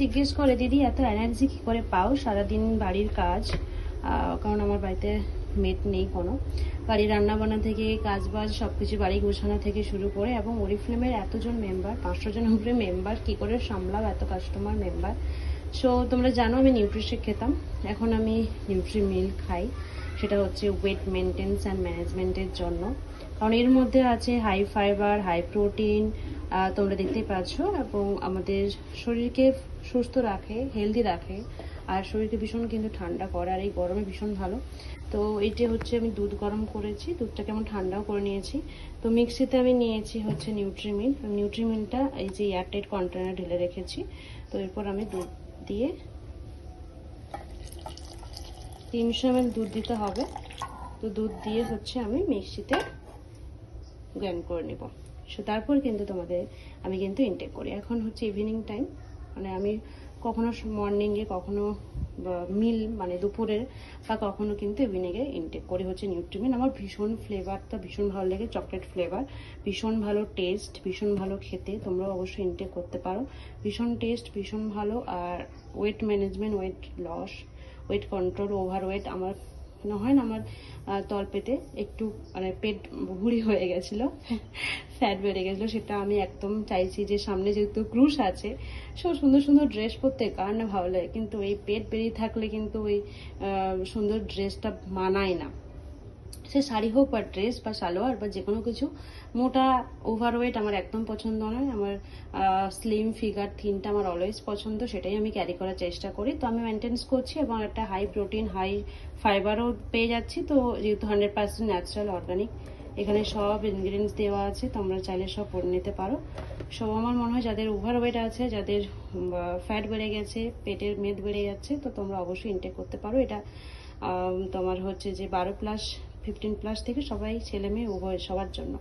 জিজ্ঞেস করে দিদি এত এনার্জি কী করে পাও সারাদিন বাড়ির কাজ, কারণ আমার বাড়িতে মেড নেই কোনো, বাড়ি রান্নাবান্না থেকে কাজবাজ সব কিছু বাড়ি গোছানো থেকে শুরু করে, এবং ওরিফ্লেমের এতজন মেম্বার, 500 জনের উপরে মেম্বার, কী করে সামলাও এত কাস্টমার মেম্বার। সো তোমরা জানো আমি নিউট্রিশেক খেতাম, এখন আমি নিউট্রি মিল খাই। সেটা হচ্ছে ওয়েট মেনটেন্স অ্যান্ড ম্যানেজমেন্টের জন্য, কারণ এর মধ্যে আছে হাই ফাইবার, হাই প্রোটিন, তোমরা দেখতেই পাচ্ছ, এবং আমাদের শরীরকে সুস্থ রাখে, হেলদি রাখে, আর শরীরকে ভীষণ কিন্তু ঠান্ডা করে, আর এই গরমে ভীষণ ভালো। তো এইটা হচ্ছে আমি দুধ গরম করেছি, দুধটাকে আমি ঠান্ডাও করে নিয়েছি। তো মিক্সিতে আমি নিয়েছি হচ্ছে নিউট্রিমিল, নিউট্রিমিলটা এই যে এয়ারটাইট কন্টেনার ঢেলে রেখেছি। তো এরপর আমি দুধ দিয়ে 300 ml দুধ দিতে হবে। তো দুধ দিয়ে হচ্ছে আমি মিক্সিতে গ্রাইন্ড করে নেব। সো তারপর কিন্তু তোমাদের আমি কিন্তু ইনটেক করি। এখন হচ্ছে ইভিনিং টাইম, মানে আমি কখনো মর্নিংয়ে, কখনো মিল মানে দুপুরের, বা কখনো কিন্তু ইভিনিংয়ে ইনটেক করি হচ্ছে নিউট্রিমিন। আমার ভীষণ ফ্লেভারটা ভীষণ ভালো লাগে, চকলেট ফ্লেভার, ভীষণ ভালো টেস্ট, ভীষণ ভালো খেতে, তোমরা অবশ্যই ইনটেক করতে পারো। ভীষণ টেস্ট, ভীষণ ভালো। আর weight management, weight loss, weight control, over weight আমার হয় না, আমার তলপেটে একটু মানে পেট ভুঁড়ি হয়ে গেছিলো, ফ্যাট বেড়ে গেছিলো, সেটা আমি একদম চাইছি যে সামনে যেহেতু ক্রুশ আছে, সব সুন্দর সুন্দর ড্রেস পরতে কার না ভালো লাগে, কিন্তু এই পেট বেরিয়ে থাকলে কিন্তু ওই সুন্দর ড্রেসটা মানায় না। সে শাড়ি হোক বা ড্রেস বা সালোয়ার বা যে কোনো কিছু, মোটা ওভারওয়েট আমার একদম পছন্দ নয়। আমার স্লিম ফিগার থিনটা আমার অলওয়েজ পছন্দ, সেটাই আমি ক্যারি করার চেষ্টা করি। তো আমি মেনটেন্স করছি, এবং একটা হাই প্রোটিন হাই ফাইবারও পেয়ে যাচ্ছি। তো যেহেতু 100% ন্যাচারাল অর্গানিক, এখানে সব ইনগ্রিডিয়েন্টস দেওয়া আছে, তোমরা চাইলে সব পরে নিতে পারো। সব আমার মনে হয় যাদের ওভারওয়েট আছে, যাদের ফ্যাট বেড়ে গেছে, পেটের মেদ বেড়ে যাচ্ছে, তো তোমরা অবশ্যই ইনটেক করতে পারো। এটা তোমার হচ্ছে যে 12+, 15+ থেকে সবাই, ছেলে মেয়ে উভয়, সবার জন্য।